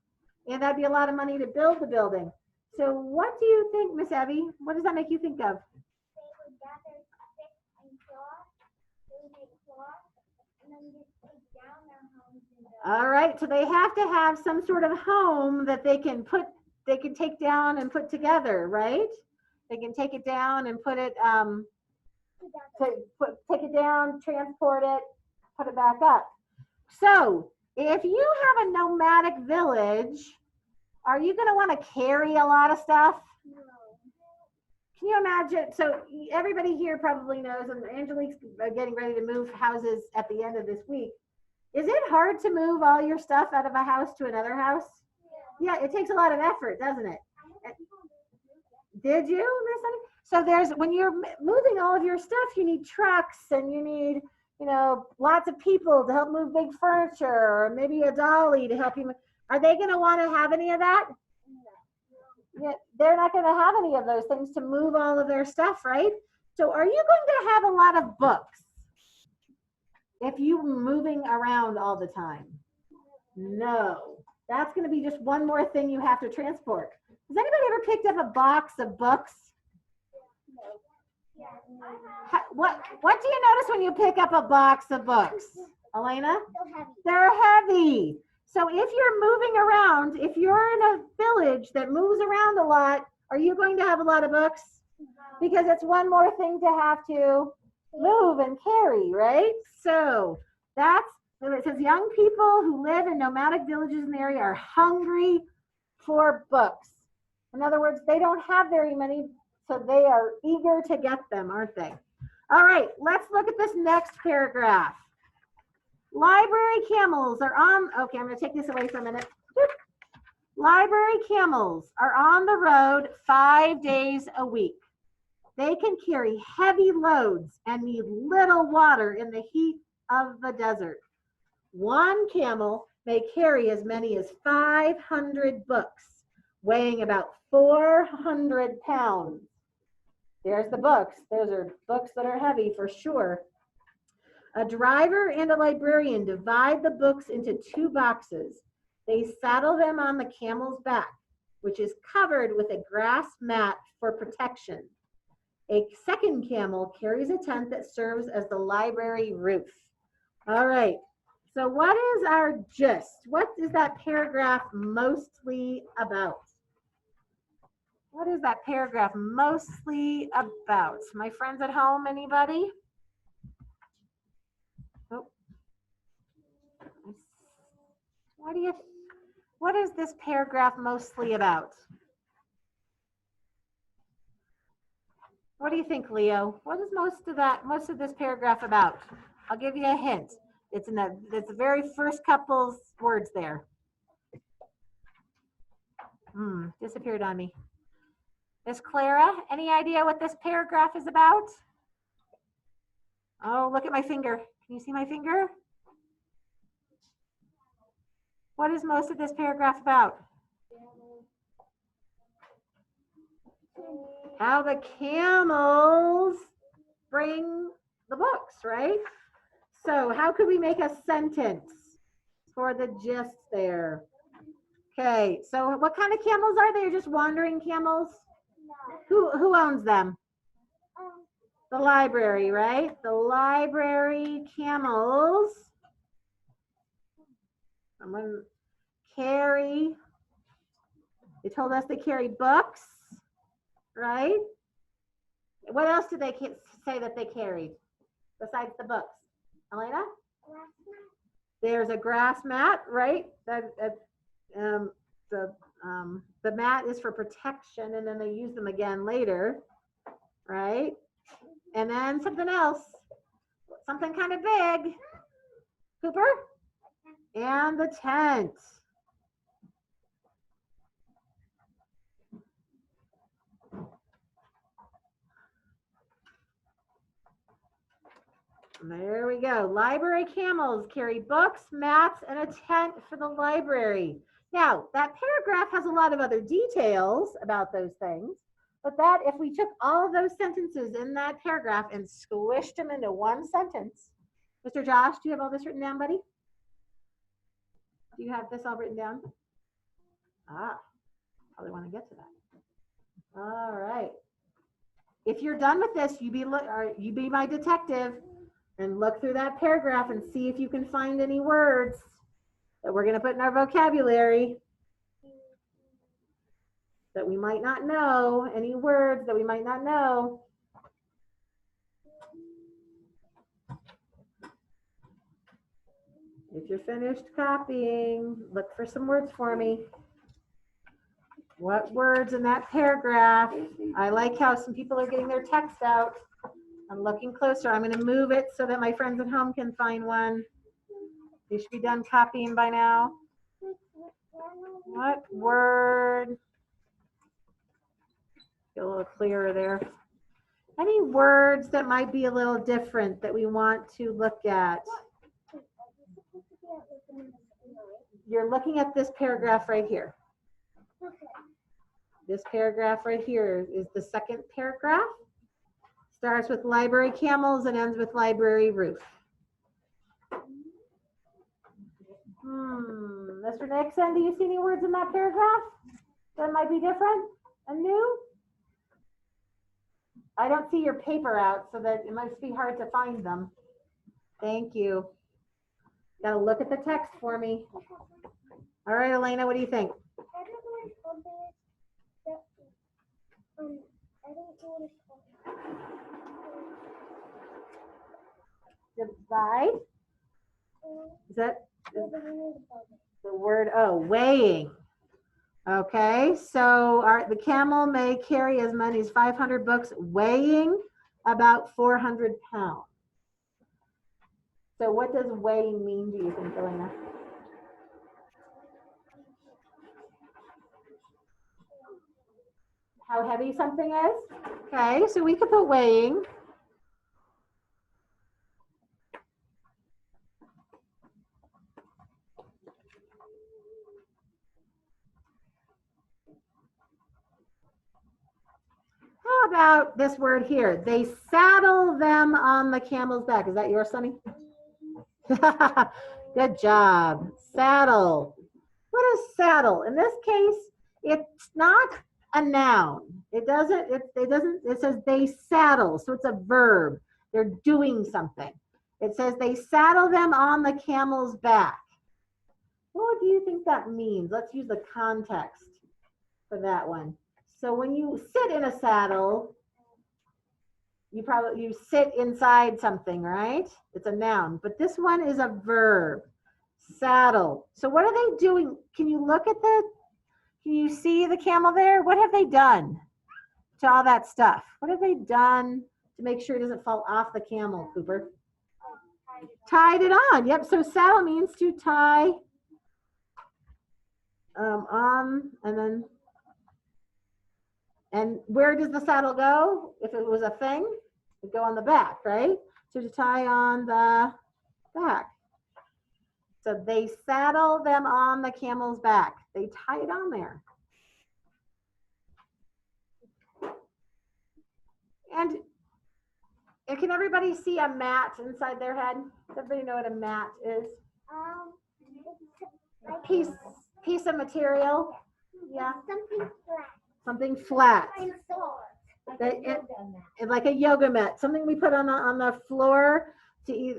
And that'd be a lot of money to build the building. So what do you think, Miss Evie? What does that make you think of? They would gather sticks and cloth. They would make cloth and then just take down their homes. All right, so they have to have some sort of home that they can take down and put together, right? They can take it down and put it, take it down, transport it, put it back up. So if you have a nomadic village, are you going to want to carry a lot of stuff? No. Can you imagine? So everybody here probably knows, and Angelique's getting ready to move houses at the end of this week. Is it hard to move all your stuff out of a house to another house? Yeah, it takes a lot of effort, doesn't it? Did you, Miss Honey? So when you're moving all of your stuff, you need trucks and you need, lots of people to help move big furniture, or maybe a dolly to help you. Are they going to want to have any of that? Yeah, they're not going to have any of those things to move all of their stuff, right? So are you going to have a lot of books if you're moving around all the time? No. That's going to be just one more thing you have to transport. Has anybody ever picked up a box of books? What do you notice when you pick up a box of books? Elena? They're heavy. So if you're moving around, if you're in a village that moves around a lot, are you going to have a lot of books? Because it's one more thing to have to move and carry, right? So it says young people who live in nomadic villages in the area are hungry for books. In other words, they don't have very many, so they are eager to get them, aren't they? All right, let's look at this next paragraph. Library camels are on, okay, I'm going to take this away for a minute. Library camels are on the road 5 days a week. They can carry heavy loads and need little water in the heat of the desert. One camel may carry as many as 500 books, weighing about 400 pounds. There's the books. Those are books that are heavy for sure. A driver and a librarian divide the books into two boxes. They saddle them on the camel's back, which is covered with a grass mat for protection. A second camel carries a tent that serves as the library roof. All right. So what is our gist? What is that paragraph mostly about? What is that paragraph mostly about? My friends at home, anybody? Oh. What is this paragraph mostly about? What do you think, Leo? What is most of this paragraph about? I'll give you a hint. It's the very first couple words there. Disappeared on me. Miss Clara, any idea what this paragraph is about? Oh, look at my finger. Can you see my finger? What is most of this paragraph about? How the camels bring the books, right? So how could we make a sentence for the gist there? Okay, so what kind of camels are they? Just wandering camels? No. Who owns them? Um, The library, right? The library camels. Someone carry. They told us they carry books, right? What else did they say that they carried besides the books? Elena? There's a grass mat, right? The mat is for protection, and then they use them again later, right? And then something else, something kind of big. Cooper? And the tent. There we go. Library camels carry books, mats, and a tent for the library. Now, that paragraph has a lot of other details about those things, but that if we took all of those sentences in that paragraph and squished them into one sentence, Mr. Josh, do you have all this written down, buddy? Do you have this all written down? Probably want to get to that. All right. If you're done with this, you be my detective and look through that paragraph and see if you can find any words that we're going to put in our vocabulary that we might not know, any words that we might not know. If you're finished copying, look for some words for me. What words in that paragraph? I like how some people are getting their text out. I'm looking closer. I'm going to move it so that my friends at home can find one. You should be done copying by now. What word? Get a little clearer there. Any words that might be a little different that we want to look at? You're looking at this paragraph right here. This paragraph right here is the second paragraph. Starts with library camels and ends with library roof. Mr. Nixon, do you see any words in that paragraph that might be different and new? I don't see your paper out, so that it must be hard to find them. Thank you. Gotta look at the text for me. All right, Elena, what do you think? Divide? Is that the word? Oh, weighing. Okay, so the camel may carry as many as 500 books, weighing about 400 pounds. So what does weighing mean, do you think, Elena? How heavy something is? Okay, so we could put weighing. about this word here? They saddle them on the camel's back. Is that yours, Sonny? Good job. Saddle. What is saddle? In this case, it's not a noun. It says they saddle. So it's a verb. They're doing something. It says they saddle them on the camel's back. What do you think that means? Let's use the context for that one. So when you sit in a saddle, you sit inside something, right? It's a noun, but this one is a verb. Saddle. So what are they doing? Can you see the camel there? What have they done to all that stuff? What have they done to make sure it doesn't fall off the camel, Cooper? Tied it on. Yep. So saddle means to tie on, and where does the saddle go? If it was a thing, it would go on the back, right? So to tie on the back. So they saddle them on the camel's back. They tie it on there. And can everybody see a mat inside their head? Does everybody know what a mat is? A piece of material. Yeah. Something flat. Something flat. Dinosaur. Like a yoga mat. Something we put on the floor to eat,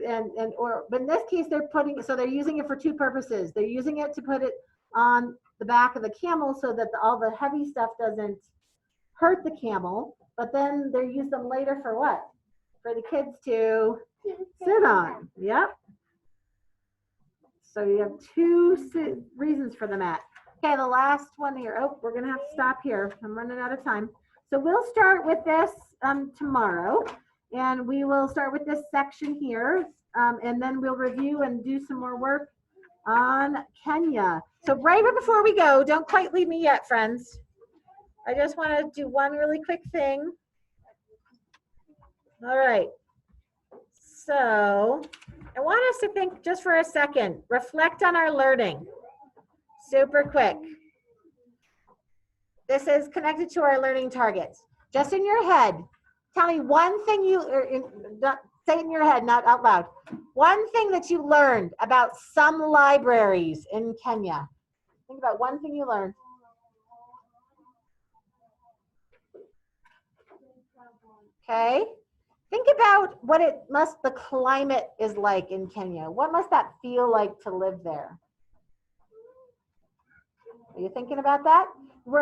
but in this case they're using it for two purposes. They're using it to put it on the back of the camel so that all the heavy stuff doesn't hurt the camel, but then they use them later for what? For the kids to sit on. Yep. So you have two reasons for the mat. Okay, the last one here. Oh, we're gonna have to stop here. I'm running out of time. So we'll start with this tomorrow. And we will start with this section here, and then we'll review and do some more work on Kenya. So right before we go, don't quite leave me yet, friends. I just want to do one really quick thing. All right. So I want us to think just for a second, reflect on our learning. Super quick. This is connected to our learning targets. Just in your head. Tell me one thing say it in your head, not out loud. One thing that you learned about some libraries in Kenya. Think about one thing you learned. Okay. Think about what the climate is like in Kenya. What must that feel like to live there? Are you thinking about that?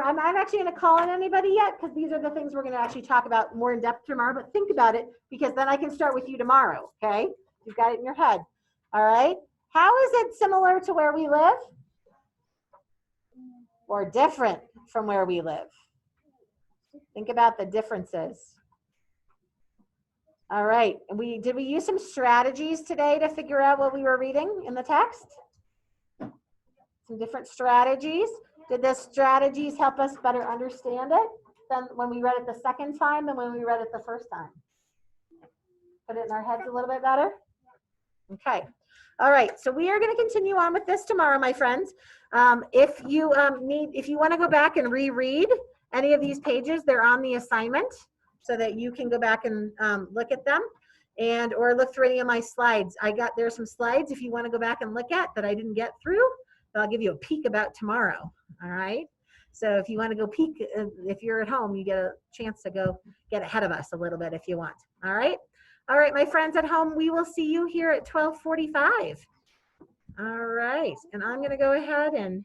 I'm not actually going to call on anybody yet because these are the things we're going to actually talk about more in depth tomorrow, but think about it because then I can start with you tomorrow, okay? You've got it in your head, all right? How is it similar to where we live? Or different from where we live? Think about the differences. All right, did we use some strategies today to figure out what we were reading in the text? Some different strategies. Did the strategies help us better understand it than when we read it the second time than when we read it the first time? Put it in our heads a little bit better? Okay. All right. So we are going to continue on with this tomorrow, my friends. If you want to go back and reread any of these pages, they're on the assignment so that you can go back and look at them or look through any of my slides. There's some slides if you want to go back and look at that I didn't get through. I'll give you a peek about tomorrow, all right? So if you want to go peek, if you're at home, you get a chance to go get ahead of us a little bit if you want, all right? All right, my friends at home, we will see you here at 12:45. All right, and I'm gonna go ahead and